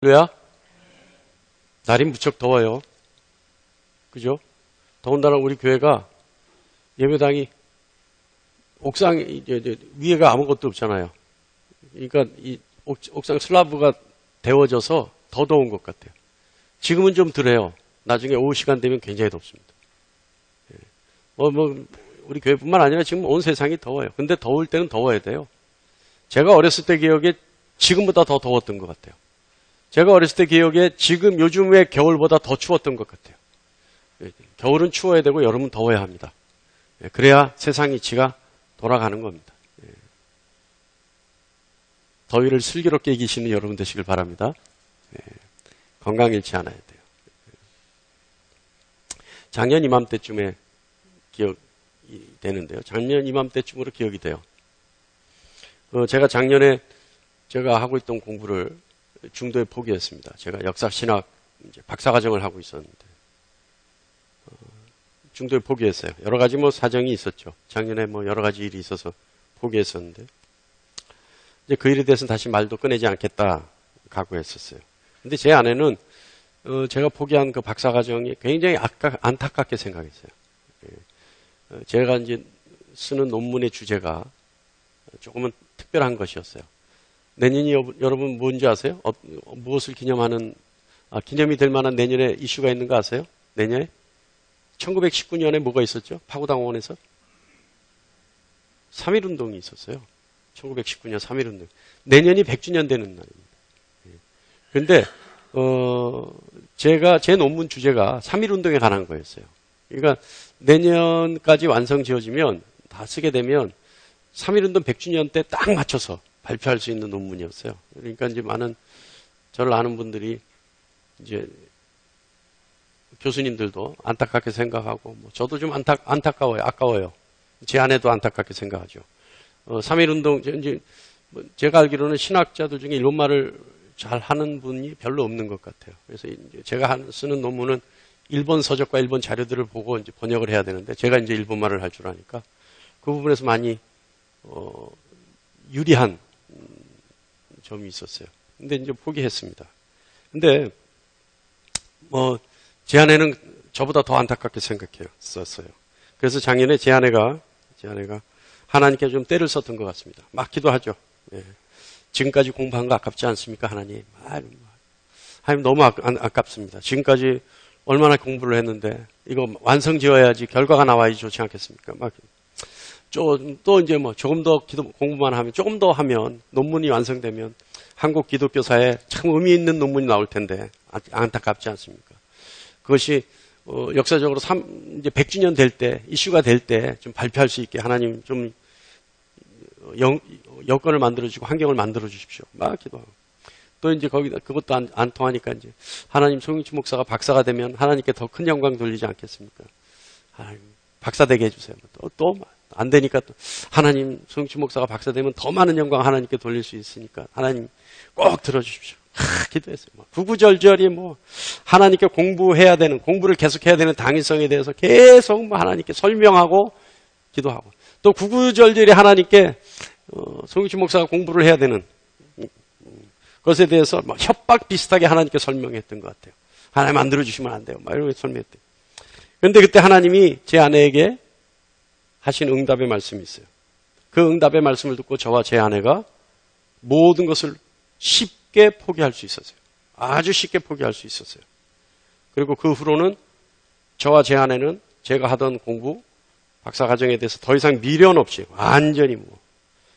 할렐루야. 날이 무척 더워요. 그죠? 더군다나 우리 교회가 예배당이 옥상 위에가 아무것도 없잖아요. 그러니까 이 옥상 슬라브가 데워져서 더 더운 것 같아요. 지금은 좀 덜해요. 나중에 오후 시간 되면 굉장히 덥습니다. 우리 교회뿐만 아니라 지금 온 세상이 더워요. 근데 더울 때는 더워야 돼요. 제가 어렸을 때 기억에 지금보다 더 더웠던 것 같아요. 제가 어렸을 때 기억에 지금 요즘의 겨울보다 더 추웠던 것 같아요. 겨울은 추워야 되고 여름은 더워야 합니다. 그래야 세상 이치가 돌아가는 겁니다. 더위를 슬기롭게 이기시는 여러분 되시길 바랍니다. 건강 잃지 않아야 돼요. 작년 이맘때쯤에 기억이 되는데요. 작년 이맘때쯤으로 기억이 돼요. 제가 작년에 제가 하고 있던 공부를 중도에 포기했습니다. 제가 역사신학 박사과정을 하고 있었는데 중도에 포기했어요. 여러 가지 사정이 있었죠. 작년에 여러 가지 일이 있어서 포기했었는데 이제 그 일에 대해서는 다시 말도 꺼내지 않겠다 각오했었어요. 근데 제 아내는 제가 포기한 그 박사과정이 굉장히 안타깝게 생각했어요. 제가 이제 쓰는 논문의 주제가 조금은 특별한 것이었어요. 내년이 여러분 뭔지 아세요? 무엇을 기념하는 기념이 될 만한 내년에 이슈가 있는 거 아세요? 내년에 1919년에 뭐가 있었죠? 파구당원에서 3.1운동이 있었어요. 1919년 3.1운동. 내년이 100주년 되는 날입니다. 그런데 제가 제 논문 주제가 3.1운동에 관한 거였어요. 그러니까 내년까지 완성 지어지면 다 쓰게 되면 3.1운동 100주년 때 딱 맞춰서 발표할 수 있는 논문이었어요. 그러니까 이제 많은 저를 아는 분들이 이제 교수님들도 안타깝게 생각하고 저도 좀 안타까워요. 아까워요. 제 아내도 안타깝게 생각하죠. 3.1운동 이제 제가 알기로는 신학자들 중에 일본말을 잘 하는 분이 별로 없는 것 같아요. 그래서 이제 제가 쓰는 논문은 일본 서적과 일본 자료들을 보고 이제 번역을 해야 되는데 제가 이제 일본말을 할 줄 아니까 그 부분에서 많이 유리한 점이 있었어요. 근데 이제 포기했습니다. 근데 제 아내는 저보다 더 안타깝게 생각했었어요. 그래서 작년에 제 아내가 하나님께 좀 때를 썼던 것 같습니다. 막 기도하죠. 지금까지 공부한 거 아깝지 않습니까, 하나님? 하나님 너무 아깝습니다. 지금까지 얼마나 공부를 했는데 이거 완성 지어야지 결과가 나와야지 좋지 않겠습니까? 또 이제 조금 더 공부만 하면 조금 더 하면 논문이 완성되면 한국 기독교사에 참 의미 있는 논문이 나올 텐데 안타깝지 않습니까? 그것이 역사적으로 이제 100주년 될 때 이슈가 될 때 좀 발표할 수 있게 하나님 좀 여건을 만들어주고 환경을 만들어 주십시오. 막 기도하고 또 이제 거기다 그것도 안 통하니까 이제 하나님 송영치 목사가 박사가 되면 하나님께 더 큰 영광 돌리지 않겠습니까? 하나님 박사 되게 해주세요. 또 안 되니까 또 하나님 송영치 목사가 박사 되면 더 많은 영광 하나님께 돌릴 수 있으니까 하나님 꼭 들어주십시오. 기도했어요. 구구절절히 하나님께 공부를 계속해야 되는 당위성에 대해서 계속 하나님께 설명하고 기도하고 또 구구절절히 하나님께 송영치 목사가 공부를 해야 되는 것에 대해서 협박 비슷하게 하나님께 설명했던 것 같아요. 하나님 만들어 주시면 안 돼요. 이렇게 설명했대요. 그런데 그때 하나님이 제 아내에게 하신 응답의 말씀이 있어요. 그 응답의 말씀을 듣고 저와 제 아내가 모든 것을 쉽게 포기할 수 있었어요. 아주 쉽게 포기할 수 있었어요. 그리고 그 후로는 저와 제 아내는 제가 하던 공부, 박사과정에 대해서 더 이상 미련 없이 완전히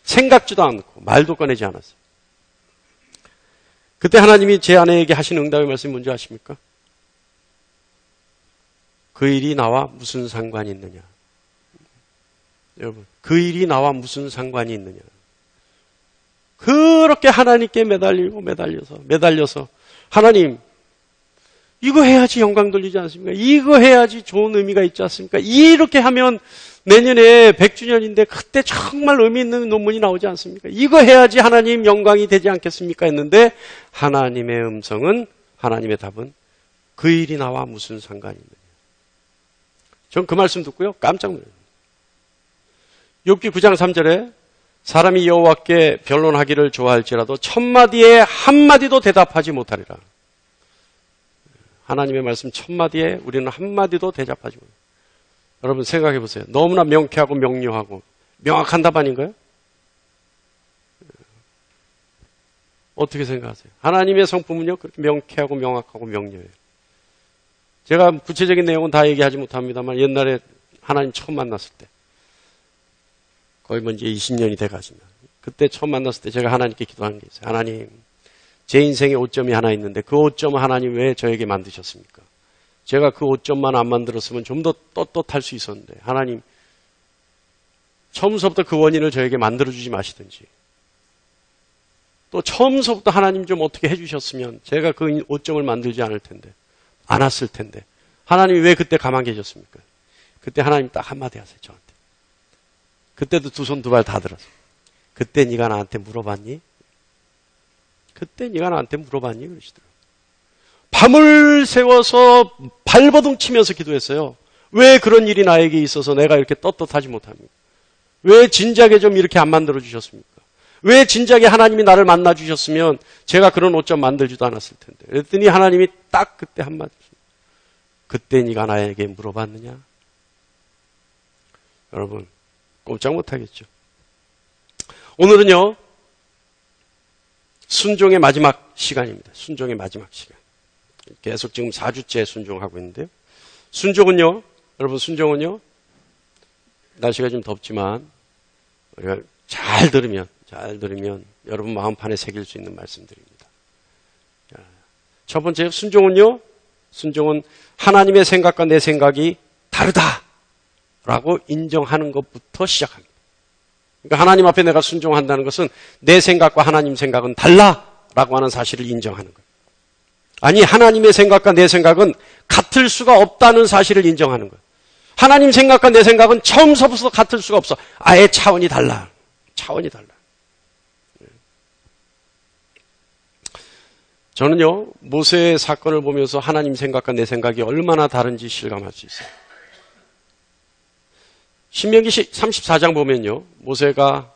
생각지도 않고 말도 꺼내지 않았어요. 그때 하나님이 제 아내에게 하신 응답의 말씀이 뭔지 아십니까? 그 일이 나와 무슨 상관이 있느냐. 여러분, 그 일이 나와 무슨 상관이 있느냐. 그렇게 하나님께 매달려서 하나님 이거 해야지 영광 돌리지 않습니까? 이거 해야지 좋은 의미가 있지 않습니까? 이렇게 하면 내년에 100주년인데 그때 정말 의미 있는 논문이 나오지 않습니까? 이거 해야지 하나님 영광이 되지 않겠습니까? 했는데 하나님의 음성은 하나님의 답은 그 일이 나와 무슨 상관이 있느냐. 전 그 말씀 듣고요 깜짝 놀랐어요. 욥기 9장 3절에 사람이 여호와께 변론하기를 좋아할지라도 천마디에 한마디도 대답하지 못하리라. 하나님의 말씀 천마디에 우리는 한마디도 대답하지 못합니다. 여러분 생각해 보세요. 너무나 명쾌하고 명료하고 명확한 답 아닌가요? 어떻게 생각하세요? 하나님의 성품은요 그렇게 명쾌하고 명확하고 명료해요. 제가 구체적인 내용은 다 얘기하지 못합니다만 옛날에 하나님 처음 만났을 때 거의 이제 20년이 돼가십니다. 그때 처음 만났을 때 제가 하나님께 기도한 게 있어요. 하나님, 제 인생에 오점이 하나 있는데 그 오점을 하나님 왜 저에게 만드셨습니까? 제가 그 오점만 안 만들었으면 좀 더 떳떳할 수 있었는데 하나님, 처음서부터 그 원인을 저에게 만들어주지 마시든지 또 처음서부터 하나님 좀 어떻게 해주셨으면 제가 그 오점을 만들지 않았을 텐데 하나님이 왜 그때 가만 계셨습니까? 그때 하나님 딱 한마디 하세요, 저한테. 그때도 두 손 두 발 다 들어서. 그때 네가 나한테 물어봤니? 그때 네가 나한테 물어봤니? 그러시더라고요. 밤을 새워서 발버둥 치면서 기도했어요. 왜 그런 일이 나에게 있어서 내가 이렇게 떳떳하지 못합니까? 왜 진작에 좀 이렇게 안 만들어 주셨습니까? 왜 진작에 하나님이 나를 만나 주셨으면 제가 그런 옷 좀 만들지도 않았을 텐데. 그랬더니 하나님이 딱 그때 한마디. 그때 네가 나에게 물어봤느냐? 여러분 꼼짝 못하겠죠. 오늘은요 순종의 마지막 시간입니다. 순종의 마지막 시간. 계속 지금 4주째 순종하고 있는데요. 순종은요, 여러분 순종은요, 날씨가 좀 덥지만 우리가 잘 들으면 여러분 마음판에 새길 수 있는 말씀드립니다. 첫 번째 순종은요, 순종은 하나님의 생각과 내 생각이 다르다라고 인정하는 것부터 시작합니다. 그러니까 하나님 앞에 내가 순종한다는 것은 내 생각과 하나님 생각은 달라라고 하는 사실을 인정하는 거예요. 아니, 하나님의 생각과 내 생각은 같을 수가 없다는 사실을 인정하는 거예요. 하나님 생각과 내 생각은 처음서부터 같을 수가 없어. 아예 차원이 달라. 차원이 달라. 저는요, 모세의 사건을 보면서 하나님 생각과 내 생각이 얼마나 다른지 실감할 수 있어요. 신명기 34장 보면요, 모세가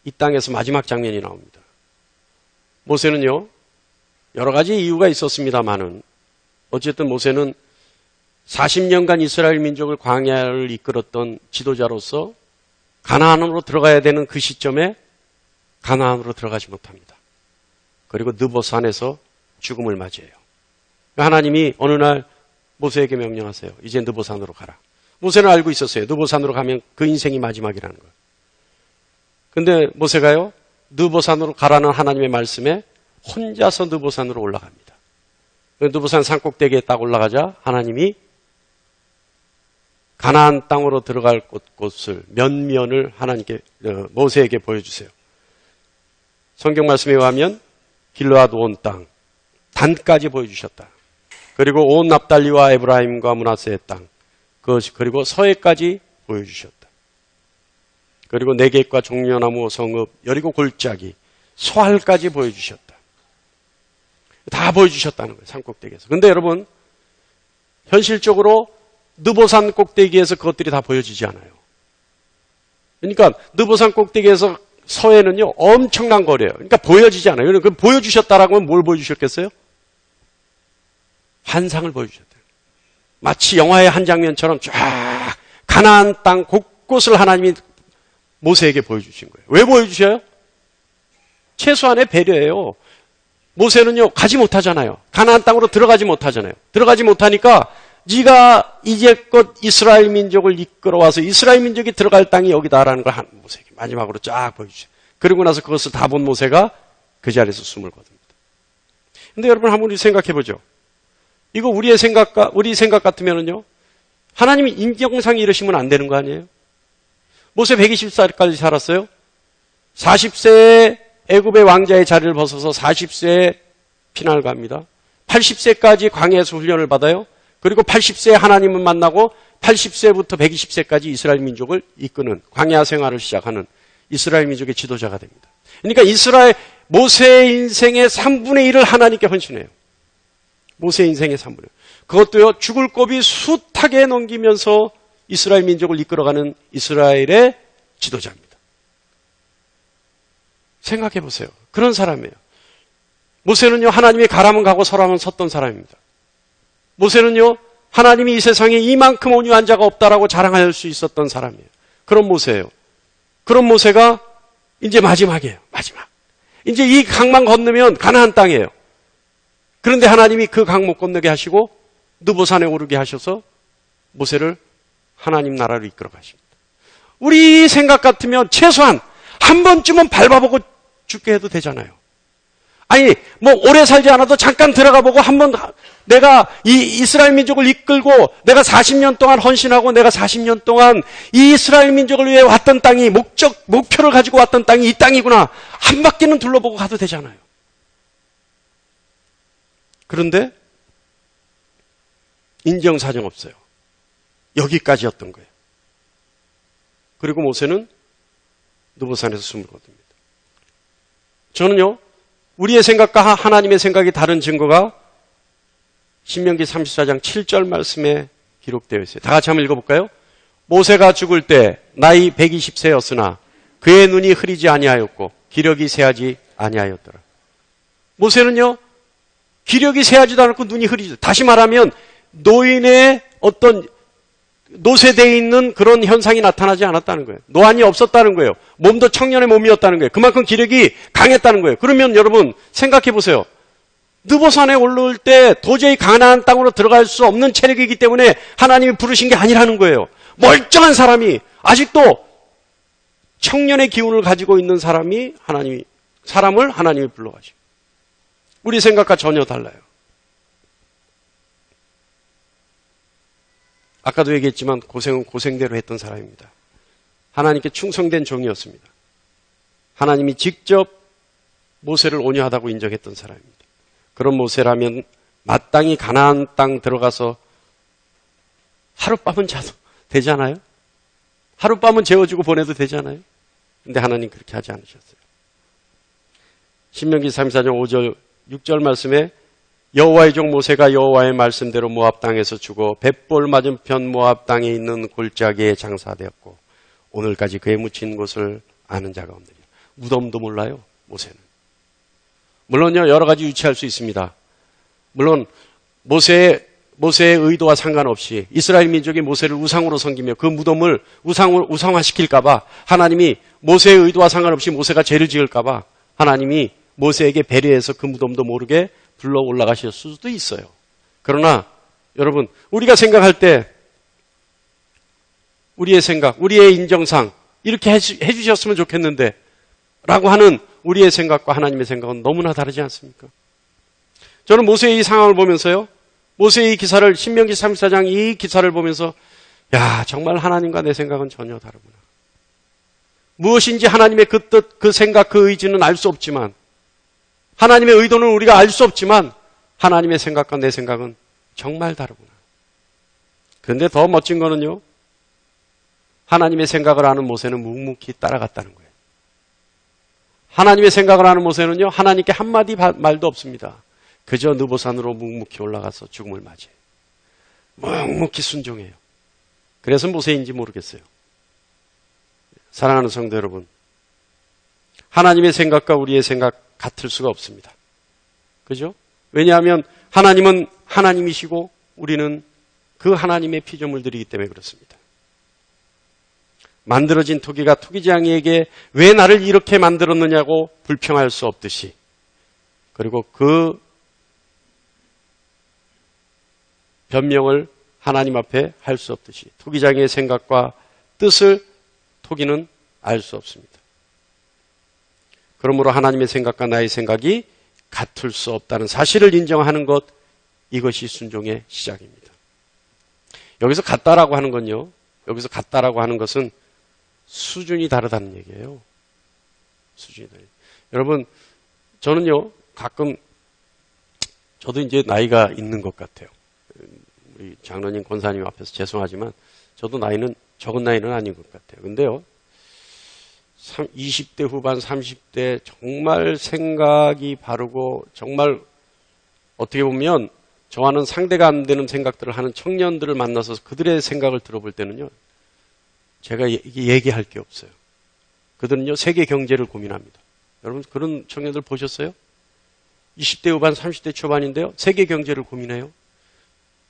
이 땅에서 마지막 장면이 나옵니다. 모세는요, 여러 가지 이유가 있었습니다만은 어쨌든 모세는 40년간 이스라엘 민족을 광야를 이끌었던 지도자로서 가나안으로 들어가야 되는 그 시점에 가나안으로 들어가지 못합니다. 그리고 느보산에서 죽음을 맞이해요. 하나님이 어느 날 모세에게 명령하세요. 이제 느보산으로 가라. 모세는 알고 있었어요. 느보산으로 가면 그 인생이 마지막이라는 걸. 근데 모세가요, 느보산으로 가라는 하나님의 말씀에 혼자서 느보산으로 올라갑니다. 느보산 산꼭대기에 딱 올라가자 하나님이 가나안 땅으로 들어갈 곳을 면면을 하나님께 모세에게 보여주세요. 성경 말씀에 의하면 길르앗 온 땅 단까지 보여주셨다. 그리고 온 납달리와 에브라임과 므낫세의 땅 그리고 서해까지 보여주셨다. 그리고 네겝과 종려나무 성읍 여리고 골짜기 소알까지 보여주셨다. 다 보여주셨다는 거예요. 산꼭대기에서. 근데 여러분 현실적으로 느보산 꼭대기에서 그것들이 다 보여지지 않아요. 그러니까 느보산 꼭대기에서 서해는요 엄청난 거리예요. 그러니까 보여지지 않아요. 그러니까 보여주셨다라고 하면 뭘 보여주셨겠어요? 환상을 보여주셨대요. 마치 영화의 한 장면처럼 쫙 가나안 땅 곳곳을 하나님이 모세에게 보여주신 거예요. 왜 보여주셔요? 최소한의 배려예요. 모세는요 가지 못하잖아요. 가나안 땅으로 들어가지 못하잖아요. 들어가지 못하니까 네가 이제껏 이스라엘 민족을 이끌어와서 이스라엘 민족이 들어갈 땅이 여기다라는 걸 모세에게 마지막으로 쫙 보여주세요. 그리고 나서 그것을 다 본 모세가 그 자리에서 숨을 거둡니다. 근데 여러분 한번 우리 생각해보죠. 이거 우리 생각 같으면은요 하나님이 인정상 이러시면 안 되는 거 아니에요? 모세 120살까지 살았어요. 40세에 애굽의 왕자의 자리를 벗어서 40세에 피난을 갑니다. 80세까지 광야에서 훈련을 받아요. 그리고 80세에 하나님을 만나고 80세부터 120세까지 이스라엘 민족을 이끄는 광야 생활을 시작하는 이스라엘 민족의 지도자가 됩니다. 그러니까 모세의 인생의 3분의 1을 하나님께 헌신해요. 모세의 인생의 3분의 1. 그것도요 죽을 고비 숱하게 넘기면서 이스라엘 민족을 이끌어가는 이스라엘의 지도자입니다. 생각해 보세요. 그런 사람이에요. 모세는요, 하나님이 가라면 가고 서라면 섰던 사람입니다. 모세는요, 하나님이 이 세상에 이만큼 온유한 자가 없다라고 자랑할 수 있었던 사람이에요. 그런 모세예요. 그런 모세가 이제 마지막이에요. 마지막. 이제 이 강만 건너면 가나안 땅이에요. 그런데 하나님이 그 강 못 건너게 하시고 느보산에 오르게 하셔서 모세를 하나님 나라로 이끌어 가십니다. 우리 생각 같으면 최소한 한 번쯤은 밟아보고 죽게 해도 되잖아요. 아니, 뭐 오래 살지 않아도 잠깐 들어가 보고 한번 내가 이 이스라엘 민족을 이끌고 내가 40년 동안 헌신하고 내가 40년 동안 이 이스라엘 민족을 위해 왔던 땅이 목표를 가지고 왔던 땅이 이 땅이구나. 한 바퀴는 둘러보고 가도 되잖아요. 그런데 인정사정 없어요. 여기까지였던 거예요. 그리고 모세는 느보산에서 숨을 거둡니다. 저는요, 우리의 생각과 하나님의 생각이 다른 증거가 신명기 34장 7절 말씀에 기록되어 있어요. 다 같이 한번 읽어볼까요? 모세가 죽을 때 나이 120세였으나 그의 눈이 흐리지 아니하였고 기력이 새하지 아니하였더라. 모세는요, 기력이 새하지도 않고 눈이 흐리지. 다시 말하면 노인의 어떤 노쇠되어 있는 그런 현상이 나타나지 않았다는 거예요. 노안이 없었다는 거예요. 몸도 청년의 몸이었다는 거예요. 그만큼 기력이 강했다는 거예요. 그러면 여러분 생각해 보세요. 느보산에 올라올 때 도저히 가나안 땅으로 들어갈 수 없는 체력이기 때문에 하나님이 부르신 게 아니라는 거예요. 멀쩡한 사람이 아직도 청년의 기운을 가지고 있는 사람을 하나님이 불러가시고 우리 생각과 전혀 달라요. 아까도 얘기했지만 고생은 고생대로 했던 사람입니다. 하나님께 충성된 종이었습니다. 하나님이 직접 모세를 온유하다고 인정했던 사람입니다. 그런 모세라면 마땅히 가나안 땅 들어가서 하룻밤은 자도 되잖아요. 하룻밤은 재워주고 보내도 되잖아요. 근데 하나님 그렇게 하지 않으셨어요. 신명기 34장 5절 6절 말씀에 여호와의 종 모세가 여호와의 말씀대로 모압 땅에서 죽어 벳볼 맞은편 모압 땅에 있는 골짜기에 장사되었고 오늘까지 그의 묻힌 곳을 아는 자가 없느니라. 무덤도 몰라요, 모세는. 물론요, 여러 가지 유추할 수 있습니다. 물론 모세의 의도와 상관없이 이스라엘 민족이 모세를 우상으로 섬기며 그 무덤을 우상화시킬까봐 하나님이 모세의 의도와 상관없이 모세가 죄를 지을까봐 하나님이 모세에게 배려해서 그 무덤도 모르게 불러 올라가실 수도 있어요. 그러나 여러분, 우리가 생각할 때 우리의 생각, 우리의 인정상 이렇게 해주셨으면 좋겠는데 라고 하는 우리의 생각과 하나님의 생각은 너무나 다르지 않습니까? 저는 모세의 이 상황을 보면서요, 모세의 이 기사를, 신명기 34장 이 기사를 보면서 야, 정말 하나님과 내 생각은 전혀 다르구나. 무엇인지 하나님의 그 뜻, 그 생각, 그 의지는 알 수 없지만 하나님의 의도는 우리가 알 수 없지만 하나님의 생각과 내 생각은 정말 다르구나. 그런데 더 멋진 거는요, 하나님의 생각을 아는 모세는 묵묵히 따라갔다는 거예요. 하나님의 생각을 아는 모세는요, 하나님께 한마디 말도 없습니다. 그저 느보산으로 묵묵히 올라가서 죽음을 맞이해요. 묵묵히 순종해요. 그래서 모세인지 모르겠어요. 사랑하는 성도 여러분, 하나님의 생각과 우리의 생각 같을 수가 없습니다. 그죠? 왜냐하면 하나님은 하나님이시고 우리는 그 하나님의 피조물들이기 때문에 그렇습니다. 만들어진 토기가 토기장이에게 왜 나를 이렇게 만들었느냐고 불평할 수 없듯이, 그리고 그 변명을 하나님 앞에 할 수 없듯이 토기장이의 생각과 뜻을 토기는 알 수 없습니다. 그러므로 하나님의 생각과 나의 생각이 같을 수 없다는 사실을 인정하는 것, 이것이 순종의 시작입니다. 여기서 같다라고 하는 건요, 여기서 같다라고 하는 것은 수준이 다르다는 얘기예요. 수준이 다르다. 여러분, 저는요, 가끔, 저도 이제 나이가 있는 것 같아요. 우리 장로님, 권사님 앞에서 죄송하지만, 저도 나이는, 적은 나이는 아닌 것 같아요. 근데요, 20대 후반, 30대 정말 생각이 바르고, 정말 어떻게 보면 저와는 상대가 안 되는 생각들을 하는 청년들을 만나서 그들의 생각을 들어볼 때는요, 제가 얘기할 게 없어요. 그들은요, 세계 경제를 고민합니다. 여러분 그런 청년들 보셨어요? 20대 후반, 30대 초반인데요. 세계 경제를 고민해요.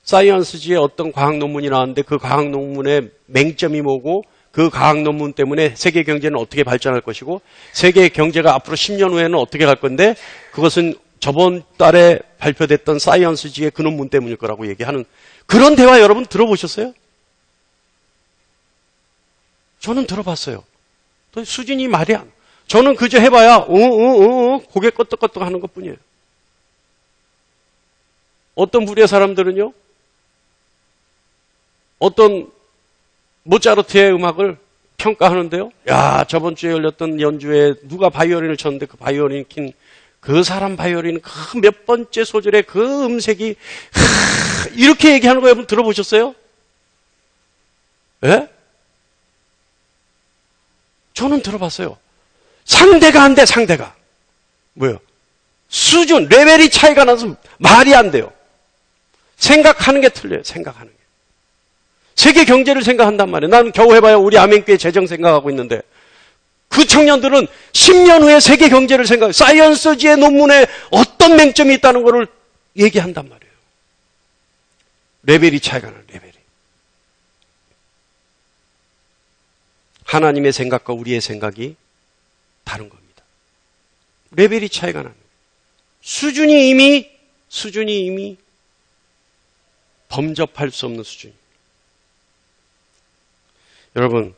사이언스지에 어떤 과학 논문이 나왔는데 그 과학 논문의 맹점이 뭐고 그 과학 논문 때문에 세계 경제는 어떻게 발전할 것이고 세계 경제가 앞으로 10년 후에는 어떻게 갈 건데 그것은 저번 달에 발표됐던 사이언스지의 그 논문 때문일 거라고 얘기하는 그런 대화 여러분 들어보셨어요? 저는 들어봤어요. 수준이 말이 안. 저는 그저 해봐야 고개 끄덕끄덕 하는 것뿐이에요. 어떤 부류의 사람들은요. 어떤 모차르트의 음악을 평가하는데요. 야, 저번 주에 열렸던 연주에 누가 바이올린을 쳤는데 그 바이올린 킨 그 사람 바이올린 그 몇 번째 소절의 그 음색이 이렇게 얘기하는 거 여러분 들어보셨어요? 예? 저는 들어봤어요. 상대가 안 돼, 상대가. 뭐요? 수준, 레벨이 차이가 나서 말이 안 돼요. 생각하는 게 틀려요, 생각하는 게. 세계 경제를 생각한단 말이에요. 나는 겨우 해봐야 우리 아멘교회 재정 생각하고 있는데 그 청년들은 10년 후에 세계 경제를 생각해요. 사이언스지의 논문에 어떤 맹점이 있다는 것을 얘기한단 말이에요. 레벨이 차이가 나요, 레벨이. 하나님의 생각과 우리의 생각이 다른 겁니다. 레벨이 차이가 나는 거예요. 수준이 이미 범접할 수 없는 수준입니다. 여러분,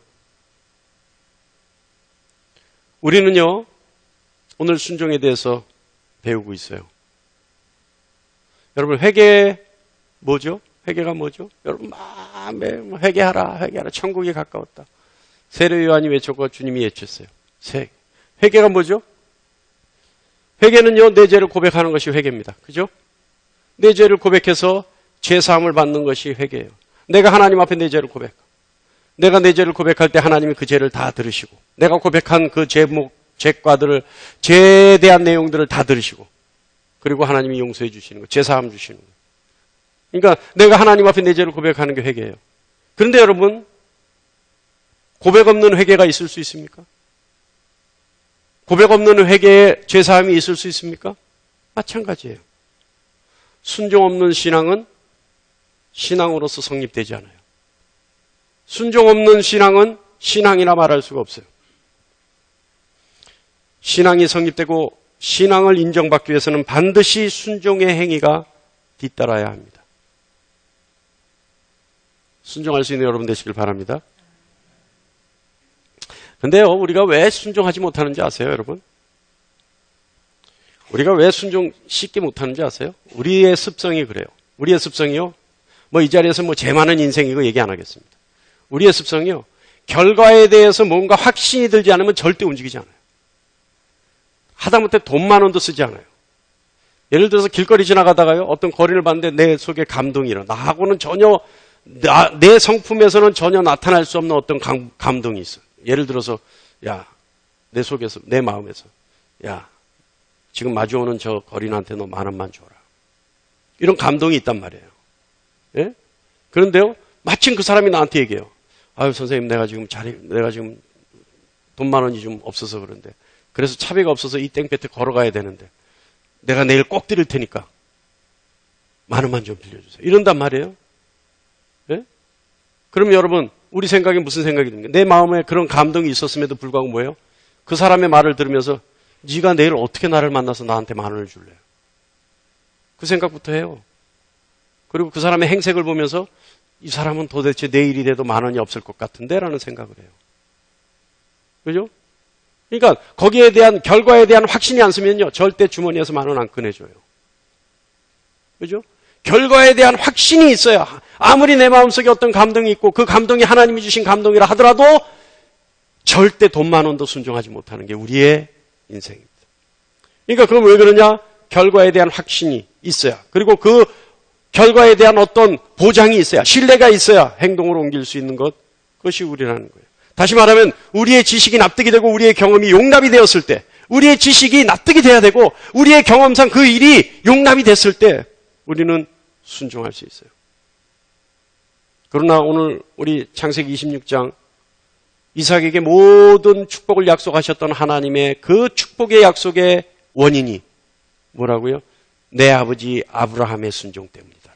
우리는요, 오늘 순종에 대해서 배우고 있어요. 여러분, 회개 뭐죠? 회개가 뭐죠? 여러분, 회개하라. 천국이 가까웠다. 세례 요한이 외쳤고 주님이 외쳤어요. 회개가 뭐죠? 회개는요, 내 죄를 고백하는 것이 회개입니다. 그죠? 내 죄를 고백해서 죄 사함을 받는 것이 회개예요. 내가 하나님 앞에 내 죄를 고백하고 내가 내 죄를 고백할 때 하나님이 그 죄를 다 들으시고 내가 고백한 그 죄과들을 죄에 대한 내용들을 다 들으시고 그리고 하나님이 용서해 주시는 거, 죄 사함 주시는 거. 그러니까 내가 하나님 앞에 내 죄를 고백하는 게 회개예요. 그런데 여러분, 고백 없는 회개가 있을 수 있습니까? 고백 없는 회개에 죄 사함이 있을 수 있습니까? 마찬가지예요. 순종 없는 신앙은 신앙으로서 성립되지 않아요. 순종 없는 신앙은 신앙이라 말할 수가 없어요. 신앙이 성립되고 신앙을 인정받기 위해서는 반드시 순종의 행위가 뒤따라야 합니다. 순종할 수 있는 여러분 되시길 바랍니다. 근데요, 우리가 왜 순종하지 못하는지 아세요, 여러분? 우리가 왜 순종 쉽게 못하는지 아세요? 우리의 습성이 그래요. 우리의 습성이요. 이 자리에서 죄 많은 인생 이거 얘기 안 하겠습니다. 우리의 습성이요. 결과에 대해서 뭔가 확신이 들지 않으면 절대 움직이지 않아요. 하다못해 돈 10,000원도 쓰지 않아요. 예를 들어서 길거리 지나가다가요. 어떤 거리를 봤는데 내 속에 감동이 일어나. 나하고는 전혀 내 성품에서는 전혀 나타날 수 없는 어떤 감동이 있어요. 예를 들어서 내 속에서 내 마음에서 지금 마주오는 저 거린한테 너 10,000원만 줘라. 이런 감동이 있단 말이에요. 예? 그런데요. 마침 그 사람이 나한테 얘기해요. 아유 선생님 내가 지금 돈 10,000원이 좀 없어서 그런데 그래서 차비가 없어서 이 땡볕에 걸어가야 되는데 내가 내일 꼭 드릴 테니까 10,000원만 좀 빌려주세요. 이런단 말이에요. 예? 그럼 여러분 우리 생각에 무슨 생각이 듭니까? 내 마음에 그런 감동이 있었음에도 불구하고 뭐예요? 그 사람의 말을 들으면서 네가 내일 어떻게 나를 만나서 나한테 10,000원을 줄래요? 그 생각부터 해요. 그리고 그 사람의 행색을 보면서 이 사람은 도대체 내일이 돼도 10,000원이 없을 것 같은데 라는 생각을 해요. 그죠? 그러니까 거기에 대한 결과에 대한 확신이 안 쓰면요. 절대 주머니에서 10,000원 안 꺼내줘요. 그죠? 결과에 대한 확신이 있어야 아무리 내 마음속에 어떤 감동이 있고 그 감동이 하나님이 주신 감동이라 하더라도 절대 돈 10,000원도 순종하지 못하는 게 우리의 인생입니다. 그러니까 그럼 왜 그러냐? 결과에 대한 확신이 있어야 그리고 그 결과에 대한 어떤 보장이 있어야 신뢰가 있어야 행동으로 옮길 수 있는 것 그것이 우리라는 거예요. 다시 말하면 우리의 지식이 납득이 되고 우리의 경험이 용납이 되었을 때 우리의 지식이 납득이 돼야 되고 우리의 경험상 그 일이 용납이 됐을 때 우리는 순종할 수 있어요. 그러나 오늘 우리 창세기 26장 이삭에게 모든 축복을 약속하셨던 하나님의 그 축복의 약속의 원인이 뭐라고요? 내 아버지 아브라함의 순종 때문이다.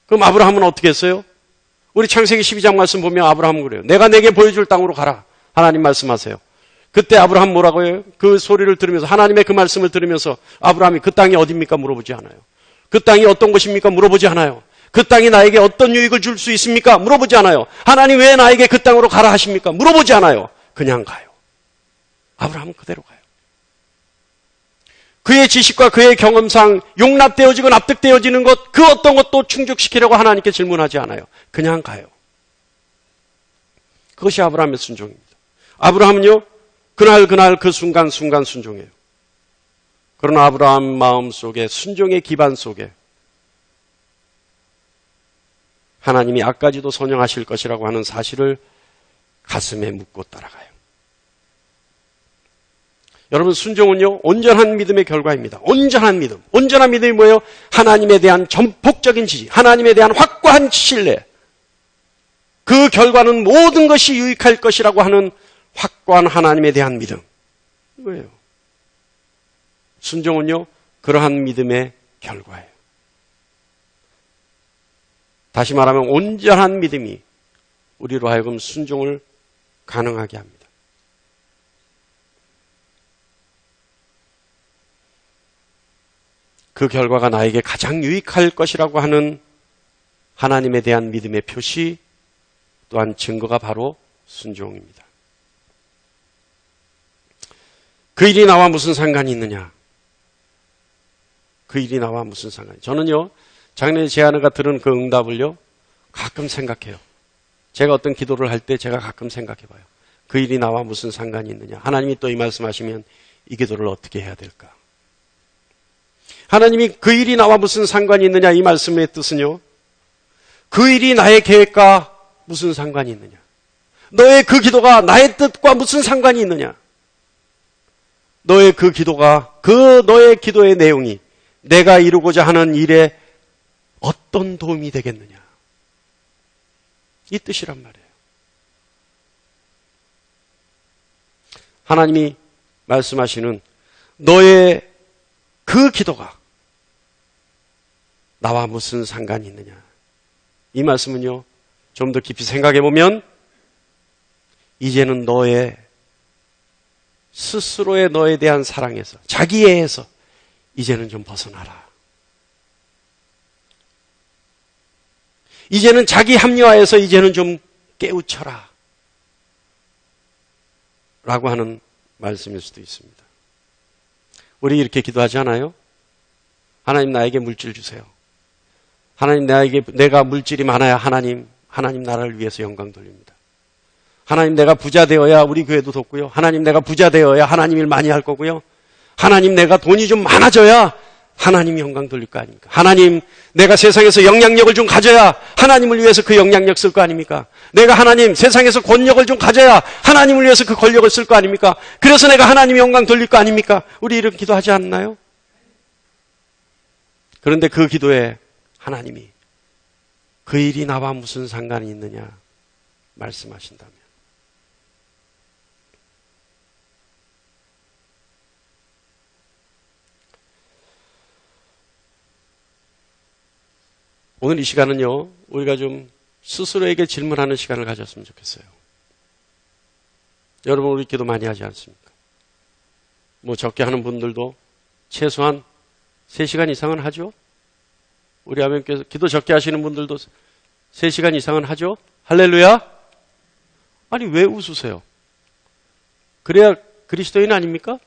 그럼 아브라함은 어떻게 했어요? 우리 창세기 12장 말씀 보면 아브라함은 그래요. 내가 내게 보여줄 땅으로 가라. 하나님 말씀하세요. 그때 아브라함 뭐라고 해요? 그 소리를 들으면서 하나님의 그 말씀을 들으면서 아브라함이 그 땅이 어디입니까? 물어보지 않아요. 그 땅이 어떤 곳입니까? 물어보지 않아요. 그 땅이 나에게 어떤 유익을 줄 수 있습니까? 물어보지 않아요. 하나님 왜 나에게 그 땅으로 가라 하십니까? 물어보지 않아요. 그냥 가요. 아브라함은 그대로 가요. 그의 지식과 그의 경험상 용납되어지고 납득되어지는 것, 그 어떤 것도 충족시키려고 하나님께 질문하지 않아요. 그냥 가요. 그것이 아브라함의 순종입니다. 아브라함은요, 그날 그 순간 순종해요. 그러나 아브라함 마음속에 순종의 기반 속에 하나님이 앞까지도 선영하실 것이라고 하는 사실을 가슴에 묻고 따라가요. 여러분, 순종은요, 온전한 믿음의 결과입니다. 온전한 믿음. 온전한 믿음이 뭐예요? 하나님에 대한 전폭적인 지지, 하나님에 대한 확고한 신뢰. 그 결과는 모든 것이 유익할 것이라고 하는 확고한 하나님에 대한 믿음. 이거예요. 순종은요, 그러한 믿음의 결과예요. 다시 말하면 온전한 믿음이 우리로 하여금 순종을 가능하게 합니다. 그 결과가 나에게 가장 유익할 것이라고 하는 하나님에 대한 믿음의 표시, 또한 증거가 바로 순종입니다. 그 일이 나와 무슨 상관이 있느냐? 그 일이 나와 무슨 상관이? 저는요, 작년에 제 아내가 들은 그 응답을요, 가끔 생각해요. 제가 어떤 기도를 할 때 제가 가끔 생각해봐요. 그 일이 나와 무슨 상관이 있느냐? 하나님이 또 이 말씀하시면 이 기도를 어떻게 해야 될까? 하나님이 그 일이 나와 무슨 상관이 있느냐? 이 말씀의 뜻은요, 그 일이 나의 계획과 무슨 상관이 있느냐? 너의 그 기도가 나의 뜻과 무슨 상관이 있느냐? 너의 그 기도가, 너의 기도의 내용이 내가 이루고자 하는 일에 어떤 도움이 되겠느냐? 이 뜻이란 말이에요. 하나님이 말씀하시는 너의 그 기도가 나와 무슨 상관이 있느냐? 이 말씀은요, 좀 더 깊이 생각해 보면 이제는 너의 스스로의 너에 대한 사랑에서, 자기애에서 이제는 좀 벗어나라. 이제는 자기 합리화에서 이제는 좀 깨우쳐라. 라고 하는 말씀일 수도 있습니다. 우리 이렇게 기도하지 않아요? 하나님 나에게 물질 주세요. 하나님 내가 물질이 많아야 하나님 나라를 위해서 영광 돌립니다. 하나님 내가 부자 되어야 우리 교회도 돕고요. 하나님 내가 부자 되어야 하나님 일 많이 할 거고요. 하나님 내가 돈이 좀 많아져야 하나님 영광 돌릴 거 아닙니까? 하나님 내가 세상에서 영향력을 좀 가져야 하나님을 위해서 그 영향력 쓸 거 아닙니까? 내가 하나님 세상에서 권력을 좀 가져야 하나님을 위해서 그 권력을 쓸 거 아닙니까? 그래서 내가 하나님 영광 돌릴 거 아닙니까? 우리 이런 기도하지 않나요? 그런데 그 기도에 하나님이 그 일이 나와 무슨 상관이 있느냐 말씀하신다면 오늘 이 시간은요, 우리가 좀 스스로에게 질문하는 시간을 가졌으면 좋겠어요. 여러분, 우리 기도 많이 하지 않습니까? 뭐 적게 하는 분들도 최소한 3시간 이상은 하죠? 우리 아멘께서 기도 적게 하시는 분들도 3시간 이상은 하죠? 할렐루야? 아니, 왜 웃으세요? 그래야 그리스도인 아닙니까?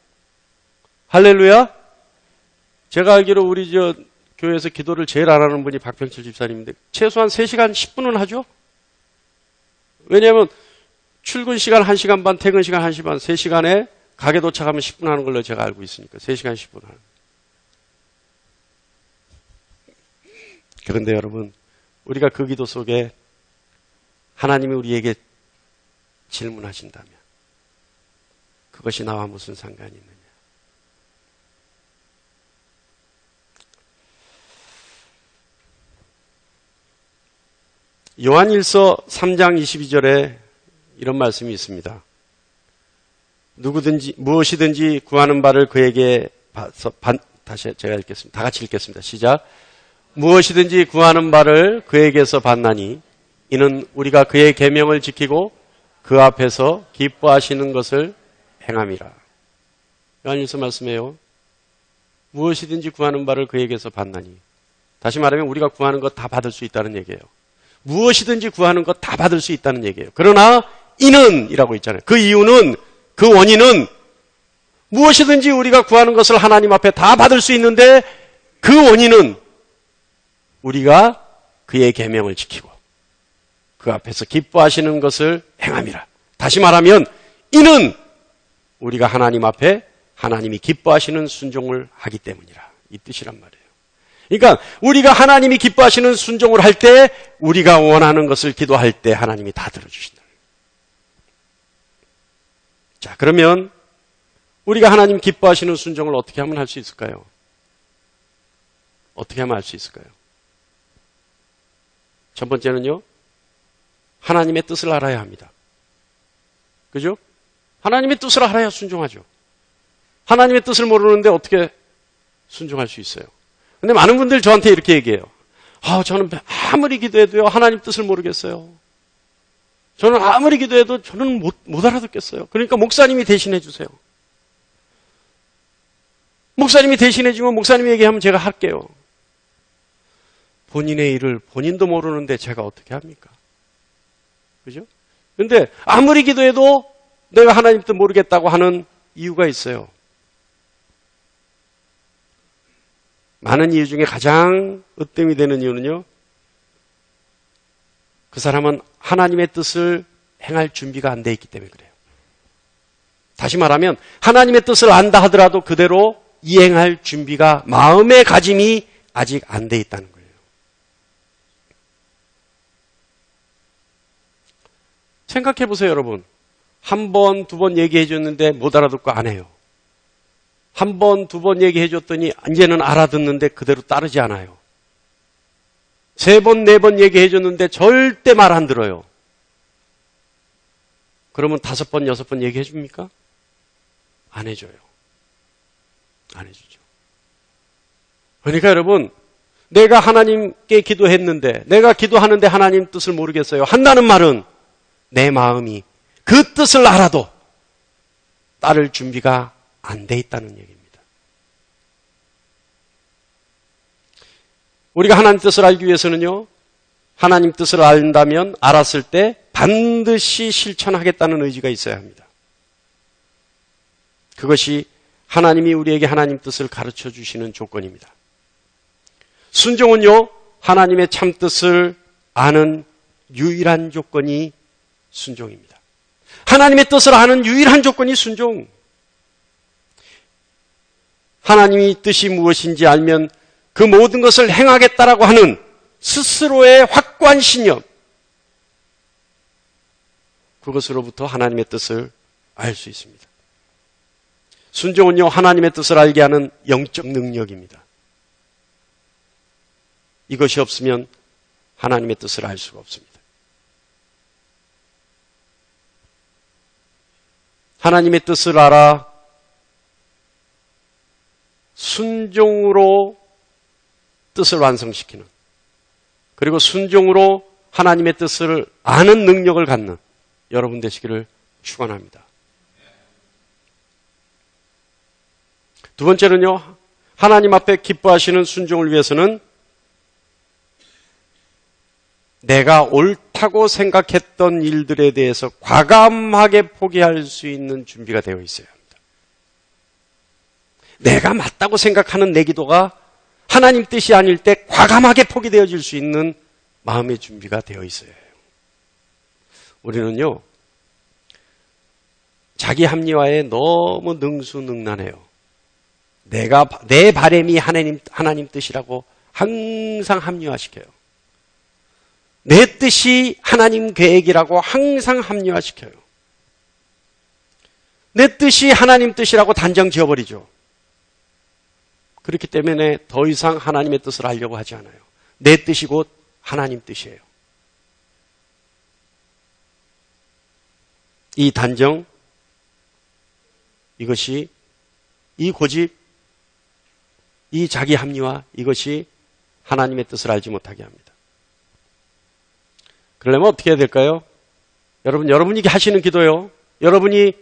할렐루야? 제가 알기로 우리 교회에서 기도를 제일 안 하는 분이 박병철 집사님인데 최소한 3시간 10분은 하죠? 왜냐하면 출근 시간 1시간 반, 퇴근 시간 1시간 반, 3시간에 가게 도착하면 10분 하는 걸로 제가 알고 있으니까 3시간 10분 하는. 그런데 여러분, 우리가 그 기도 속에 하나님이 우리에게 질문하신다면 그것이 나와 무슨 상관이 있느냐? 요한일서 3장 22절에 이런 말씀이 있습니다. 누구든지 무엇이든지 구하는 바를 그에게 다시 제가 읽겠습니다. 다 같이 읽겠습니다. 시작. 무엇이든지 구하는 바를 그에게서 받나니 이는 우리가 그의 계명을 지키고 그 앞에서 기뻐하시는 것을 행함이라. 요한일서 말씀이에요. 무엇이든지 구하는 바를 그에게서 받나니. 다시 말하면 우리가 구하는 것 다 받을 수 있다는 얘기예요. 무엇이든지 구하는 것 다 받을 수 있다는 얘기예요. 그러나 이는 이라고 있잖아요. 그 이유는, 그 원인은 무엇이든지 우리가 구하는 것을 하나님 앞에 다 받을 수 있는데 그 원인은 우리가 그의 계명을 지키고 그 앞에서 기뻐하시는 것을 행함이라. 다시 말하면 이는 우리가 하나님 앞에 하나님이 기뻐하시는 순종을 하기 때문이라. 이 뜻이란 말이에요. 그러니까 우리가 하나님이 기뻐하시는 순종을 할 때 우리가 원하는 것을 기도할 때 하나님이 다 들어주신다. 자, 그러면 우리가 하나님 기뻐하시는 순종을 어떻게 하면 할 수 있을까요? 어떻게 하면 할 수 있을까요? 첫 번째는요, 하나님의 뜻을 알아야 합니다. 그죠? 하나님의 뜻을 알아야 순종하죠. 하나님의 뜻을 모르는데 어떻게 순종할 수 있어요? 근데 많은 분들 저한테 이렇게 얘기해요. 저는 아무리 기도해도요, 하나님 뜻을 모르겠어요. 저는 아무리 기도해도 저는 못 알아듣겠어요. 그러니까 목사님이 대신해 주세요. 목사님이 대신해 주면 목사님이 얘기하면 제가 할게요. 본인의 일을 본인도 모르는데 제가 어떻게 합니까? 그죠? 근데 아무리 기도해도 내가 하나님 뜻 모르겠다고 하는 이유가 있어요. 많은 이유 중에 가장 으뜸이 되는 이유는요, 그 사람은 하나님의 뜻을 행할 준비가 안 돼 있기 때문에 그래요. 다시 말하면 하나님의 뜻을 안다 하더라도 그대로 이행할 준비가, 마음의 가짐이 아직 안 돼 있다는 거예요. 생각해 보세요, 여러분. 한 번, 두 번 얘기해 줬는데 못 알아듣고 안 해요. 한 번, 두 번 얘기해 줬더니 이제는 알아듣는데 그대로 따르지 않아요. 세 번, 네 번 얘기해 줬는데 절대 말 안 들어요. 그러면 다섯 번, 여섯 번 얘기해 줍니까? 안 해줘요. 안 해주죠. 그러니까 여러분, 내가 하나님께 기도했는데, 내가 기도하는데 하나님 뜻을 모르겠어요 한다는 말은 내 마음이 그 뜻을 알아도 따를 준비가 안 돼 있다는 얘기입니다. 우리가 하나님 뜻을 알기 위해서는요, 하나님 뜻을 안다면 알았을 때 반드시 실천하겠다는 의지가 있어야 합니다. 그것이 하나님이 우리에게 하나님 뜻을 가르쳐 주시는 조건입니다. 순종은요, 하나님의 참 뜻을 아는 유일한 조건이 순종입니다. 하나님의 뜻을 아는 유일한 조건이 순종. 하나님의 뜻이 무엇인지 알면 그 모든 것을 행하겠다라고 하는 스스로의 확고한 신념, 그것으로부터 하나님의 뜻을 알 수 있습니다. 순종은요, 하나님의 뜻을 알게 하는 영적 능력입니다. 이것이 없으면 하나님의 뜻을 알 수가 없습니다. 하나님의 뜻을 알아 순종으로 뜻을 완성시키는, 그리고 순종으로 하나님의 뜻을 아는 능력을 갖는 여러분 되시기를 축원합니다. 두 번째는요, 하나님 앞에 기뻐하시는 순종을 위해서는 내가 옳다고 생각했던 일들에 대해서 과감하게 포기할 수 있는 준비가 되어 있어야 합니다. 내가 맞다고 생각하는 내 기도가 하나님 뜻이 아닐 때 과감하게 포기되어질 수 있는 마음의 준비가 되어 있어야 해요. 우리는요, 자기 합리화에 너무 능수능란해요. 내 바람이 하나님 뜻이라고 항상 합리화시켜요. 내 뜻이 하나님 계획이라고 항상 합리화시켜요. 내 뜻이 하나님 뜻이라고 단정 지어버리죠. 그렇기 때문에 더 이상 하나님의 뜻을 알려고 하지 않아요. 내 뜻이 곧 하나님 뜻이에요. 이 단정, 이것이, 이 고집, 이 자기 합리화, 이것이 하나님의 뜻을 알지 못하게 합니다. 그러려면 어떻게 해야 될까요? 여러분이 하시는 기도요. 여러분이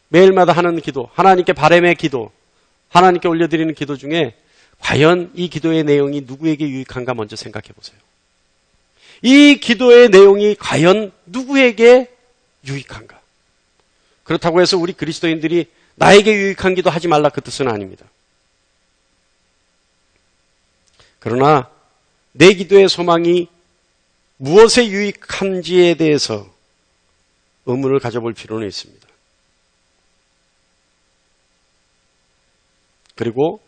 매일마다 하는 기도, 하나님께 바람의 기도, 하나님께 올려드리는 기도 중에 과연 이 기도의 내용이 누구에게 유익한가 먼저 생각해 보세요. 이 기도의 내용이 과연 누구에게 유익한가? 그렇다고 해서 우리 그리스도인들이 나에게 유익한 기도 하지 말라 그 뜻은 아닙니다. 그러나 내 기도의 소망이 무엇에 유익한지에 대해서 의문을 가져볼 필요는 있습니다. 그리고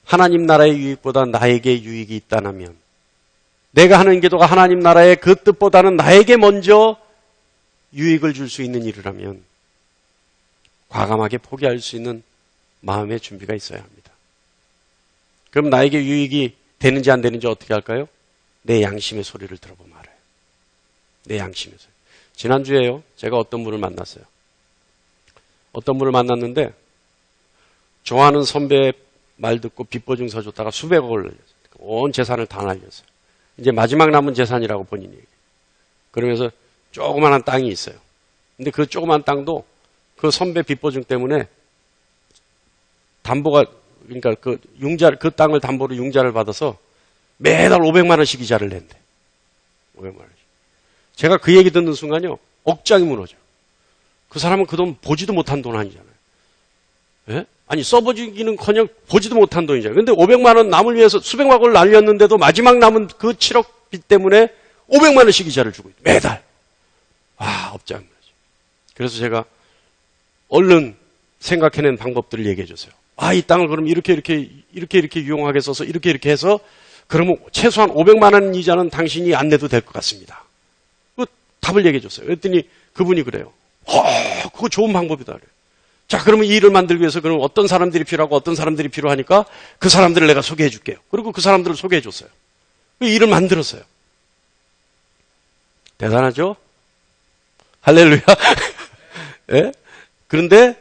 하나님 나라의 유익보다 나에게 유익이 있다면, 내가 하는 기도가 하나님 나라의 그 뜻보다는 나에게 먼저 유익을 줄 수 있는 일이라면 과감하게 포기할 수 있는 마음의 준비가 있어야 합니다. 그럼 나에게 유익이 되는지 안 되는지 어떻게 할까요? 내 양심의 소리를 들어보면 알아요. 내 양심의 소리. 지난주에요, 제가 어떤 분을 만났어요. 어떤 분을 만났는데 좋아하는 선배 말 듣고 빚보증서 줬다가 수백억을 날렸어요. 온 재산을 다 날렸어요. 이제 마지막 남은 재산이라고 본인이 얘기해요. 그러면서 조그만한 땅이 있어요. 근데 그 조그만 땅도 그 선배 빚보증 때문에 담보가, 그러니까 그 땅을 담보로 융자를 받아서 매달 500만 원씩 이자를 낸대. 500만 원씩. 제가 그 얘기 듣는 순간요, 억장이 무너져. 그 사람은 그 돈 보지도 못한 돈 아니잖아요. 예? 아니, 써보기는커녕 보지도 못한 돈이잖아요. 근데 500만 원 남을 위해서 수백만 원을 날렸는데도 마지막 남은 그 7억 빚 때문에 500만 원씩 이자를 주고 있어요. 매달. 와, 억장이 무너져. 그래서 제가 얼른 생각해낸 방법들을 얘기해 줬어요. 아, 이 땅을 그럼 이렇게 유용하게 써서 이렇게 해서 그러면 최소한 500만 원 이자는 당신이 안 내도 될 것 같습니다. 그 답을 얘기해 줬어요. 그랬더니 그분이 그래요. 그거 좋은 방법이다. 그래요. 자, 그러면 이 일을 만들기 위해서 그럼 어떤 사람들이 필요하고 어떤 사람들이 필요하니까 그 사람들을 내가 소개해 줄게요. 그리고 그 사람들을 소개해 줬어요. 그 일을 만들었어요. 대단하죠? 할렐루야. 네? 그런데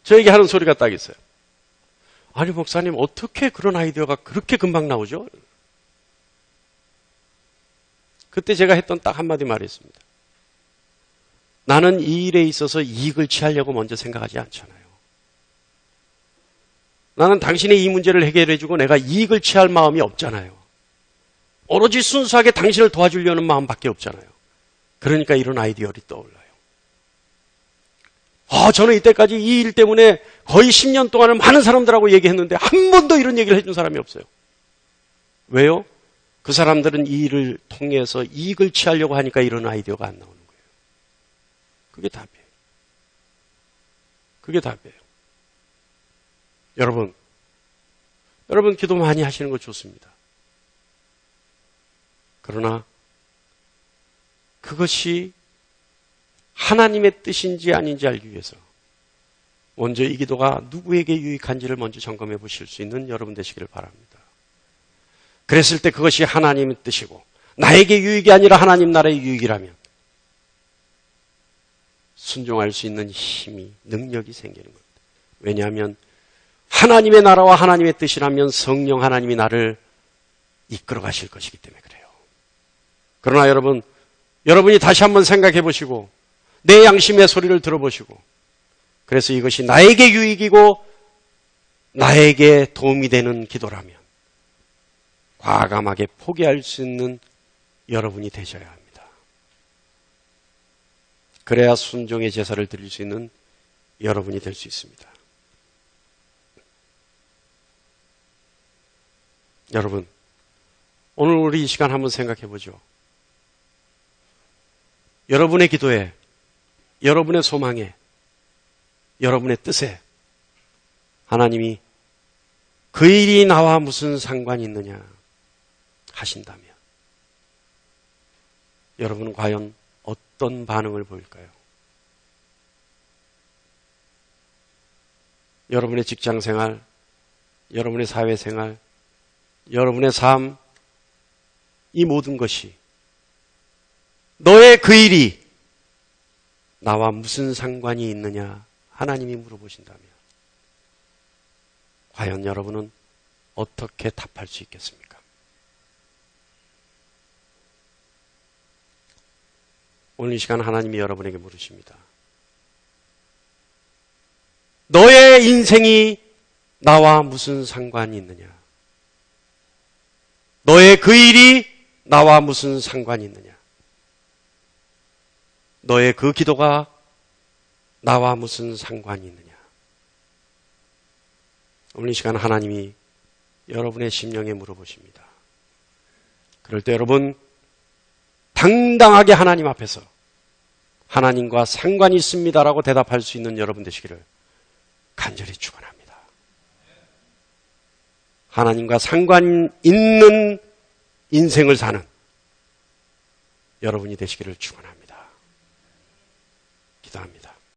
저에게 하는 소리가 딱 있어요. 아니, 목사님, 어떻게 그런 아이디어가 그렇게 금방 나오죠? 그때 제가 했던 딱 한마디 말이 있습니다. 나는 이 일에 있어서 이익을 취하려고 먼저 생각하지 않잖아요. 나는 당신의 이 문제를 해결해주고 내가 이익을 취할 마음이 없잖아요. 오로지 순수하게 당신을 도와주려는 마음밖에 없잖아요. 그러니까 이런 아이디어를 떠올라요. 저는 이때까지 이 일 때문에 거의 10년 동안을 많은 사람들하고 얘기했는데 한 번도 이런 얘기를 해준 사람이 없어요. 왜요? 그 사람들은 이 일을 통해서 이익을 취하려고 하니까 이런 아이디어가 안 나오는 거예요. 그게 답이에요. 그게 답이에요. 여러분 기도 많이 하시는 거 좋습니다. 그러나 그것이 하나님의 뜻인지 아닌지 알기 위해서 먼저 이 기도가 누구에게 유익한지를 먼저 점검해 보실 수 있는 여러분 되시기를 바랍니다. 그랬을 때 그것이 하나님의 뜻이고 나에게 유익이 아니라 하나님 나라의 유익이라면 순종할 수 있는 힘이, 능력이 생기는 겁니다. 왜냐하면 하나님의 나라와 하나님의 뜻이라면 성령 하나님이 나를 이끌어 가실 것이기 때문에 그래요. 그러나 여러분이 다시 한번 생각해 보시고 내 양심의 소리를 들어보시고 그래서 이것이 나에게 유익이고 나에게 도움이 되는 기도라면 과감하게 포기할 수 있는 여러분이 되셔야 합니다. 그래야 순종의 제사를 드릴 수 있는 여러분이 될 수 있습니다. 여러분, 오늘 우리 이 시간 한번 생각해 보죠. 여러분의 기도에, 여러분의 소망에, 여러분의 뜻에 하나님이 그 일이 나와 무슨 상관이 있느냐 하신다면 여러분은 과연 어떤 반응을 보일까요? 여러분의 직장생활, 여러분의 사회생활, 여러분의 삶, 이 모든 것이 너의 그 일이 나와 무슨 상관이 있느냐? 하나님이 물어보신다면 과연 여러분은 어떻게 답할 수 있겠습니까? 오늘 이 시간 하나님이 여러분에게 물으십니다. 너의 인생이 나와 무슨 상관이 있느냐? 너의 그 일이 나와 무슨 상관이 있느냐? 너의 그 기도가 나와 무슨 상관이 있느냐? 오늘 이 시간 하나님이 여러분의 심령에 물어보십니다. 그럴 때 여러분 당당하게 하나님 앞에서 하나님과 상관이 있습니다라고 대답할 수 있는 여러분 되시기를 간절히 축원합니다. 하나님과 상관 있는 인생을 사는 여러분이 되시기를 축원합니다.